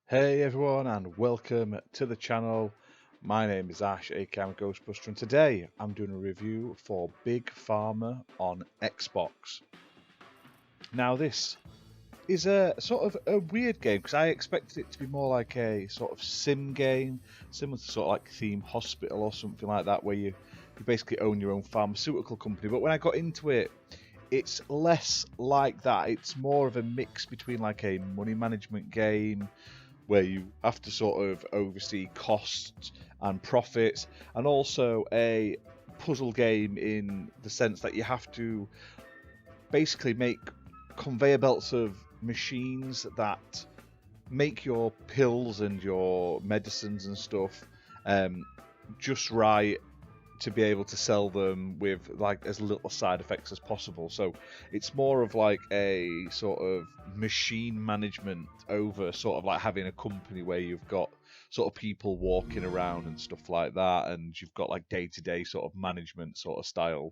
Hey everyone, and welcome to the channel. My name is Ash, aka I'm a Ghostbuster, and today I'm doing a review for Big Pharma on Xbox. Now, this is a sort of a weird game because I expected it to be more like a sort of sim game, similar to sort of like Theme Hospital or something like that, where you basically own your own pharmaceutical company. But when I got into it, it's less like that. It's more of a mix between like a money management game where you have to sort of oversee costs and profits, and also a puzzle game in the sense that you have to basically make conveyor belts of machines that make your pills and your medicines and stuff um, just right to be able to sell them with like as little side effects as possible. So it's more of like a sort of machine management over sort of like having a company where you've got sort of people walking around and stuff like that, and you've got like day-to-day sort of management sort of style.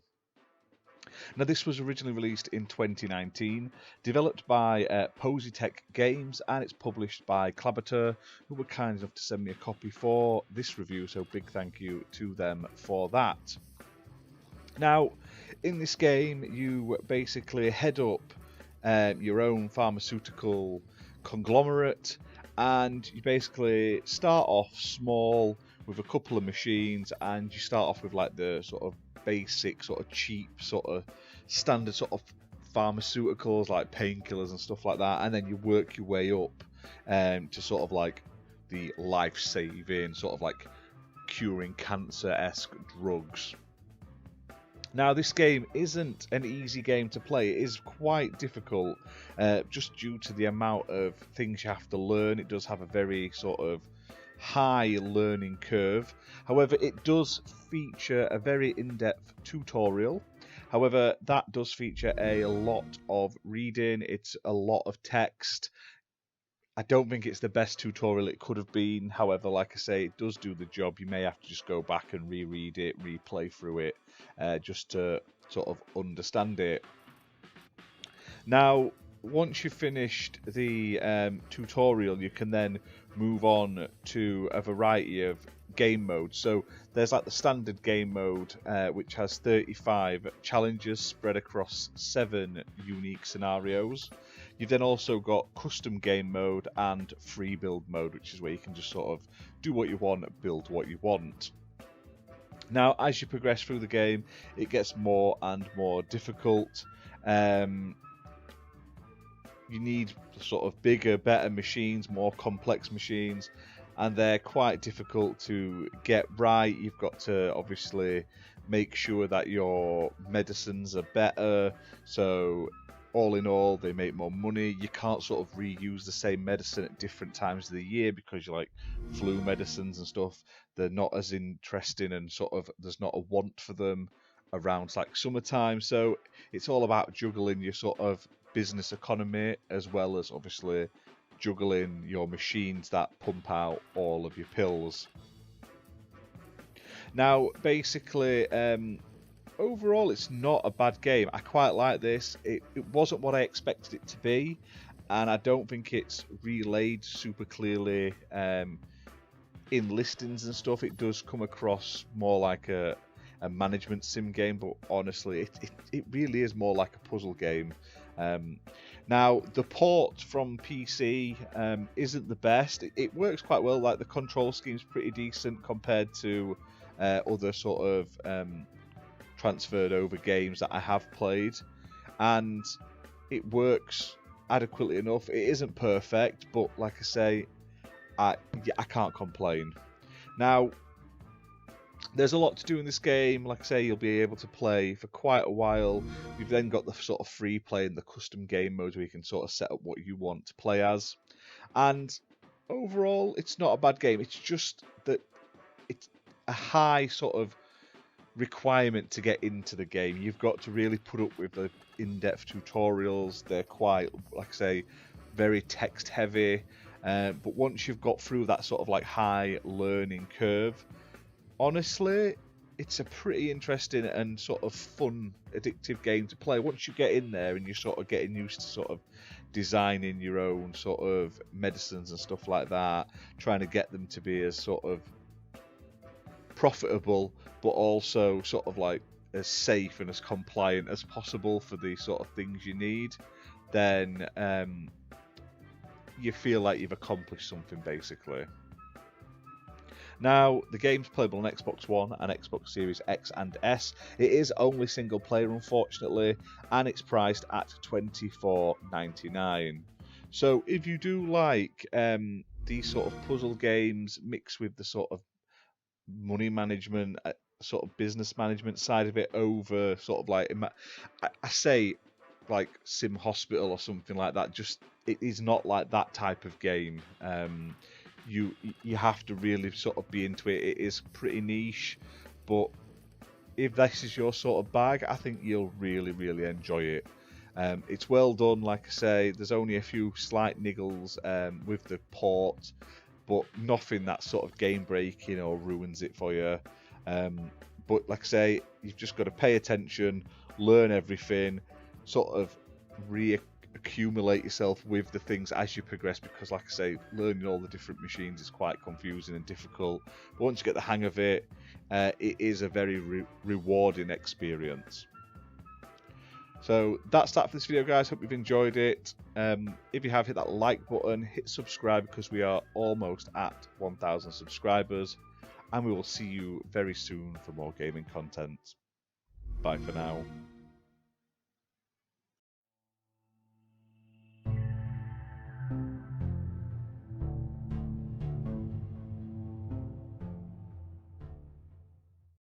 Now, this was originally released in 2019, developed by Positech Games, and it's published by Klabater, who were kind enough to send me a copy for this review, so big thank you to them for that. Now, in this game, you basically head up your own pharmaceutical conglomerate, and you basically start off small with a couple of machines, and you start off with like the sort of basic, sort of cheap, sort of standard sort of pharmaceuticals like painkillers and stuff like that, and then you work your way up to sort of like the life-saving, sort of like curing cancer-esque drugs. Now, this game isn't an easy game to play. It is quite difficult, just due to the amount of things you have to learn. It does have a very sort of high learning curve. However, it does feature a very in-depth tutorial. However, that does feature a lot of reading. It's a lot of text. I don't think it's the best tutorial it could have been. However, like I say, it does do the job. You may have to just go back and reread it, replay through it, just to sort of understand it. Now, once you've finished the tutorial, you can then move on to a variety of game modes. So there's like the standard game mode, which has 35 challenges spread across 7 unique scenarios. You've then also got custom game mode and free build mode, which is where you can just sort of do what you want, build what you want. Now, as you progress through the game, it gets more and more difficult. You need sort of bigger, better machines, more complex machines, and they're quite difficult to get right. You've got to obviously make sure that your medicines are better, so all in all they make more money. You can't sort of reuse the same medicine at different times of the year because you're like flu medicines and stuff, they're not as interesting, and sort of there's not a want for them around like summertime. So it's all about juggling your sort of business economy, as well as obviously juggling your machines that pump out all of your pills. Now, basically, overall, it's not a bad game. I quite like this. It wasn't what I expected it to be, and I don't think it's relayed super clearly in listings and stuff. It does come across more like a management sim game, but honestly, it really is more like a puzzle game. Now, the port from PC isn't the best. It works quite well. Like the control scheme's pretty decent compared to other sort of transferred over games that I have played, and it works adequately enough. It isn't perfect, but like I say, I can't complain. Now, there's a lot to do in this game. Like I say, you'll be able to play for quite a while. You've then got the sort of free play and the custom game modes where you can sort of set up what you want to play as. And overall, it's not a bad game. It's just that it's a high sort of requirement to get into the game. You've got to really put up with the in-depth tutorials. They're quite, like I say, very text heavy. But once you've got through that sort of like high learning curve, honestly, it's a pretty interesting and sort of fun, addictive game to play. Once you get in there and you're sort of getting used to sort of designing your own sort of medicines and stuff like that, trying to get them to be as sort of profitable, but also sort of like as safe and as compliant as possible for the sort of things you need, then you feel like you've accomplished something basically. Now, the game's playable on Xbox One and Xbox Series X and S. It is only single player, unfortunately, and it's priced at $24.99. So if you do like these sort of puzzle games mixed with the sort of money management, sort of business management side of it over sort of like, I say like Sim Hospital or something like that, just it is not like that type of game. You have to really sort of be into it. It is pretty niche, but if this is your sort of bag, I think you'll really, really enjoy it. It's well done, like I say. There's only a few slight niggles with the port, but nothing that sort of game breaking or ruins it for you. But like I say, you've just got to pay attention, learn everything, sort of accumulate yourself with the things as you progress, because like I say, learning all the different machines is quite confusing and difficult, but once you get the hang of it, it is a very rewarding experience. So that's that for this video, guys. Hope you've enjoyed it. If you have, hit that like button, hit subscribe, because we are almost at 1,000 subscribers, and we will see you very soon for more gaming content. Bye for now.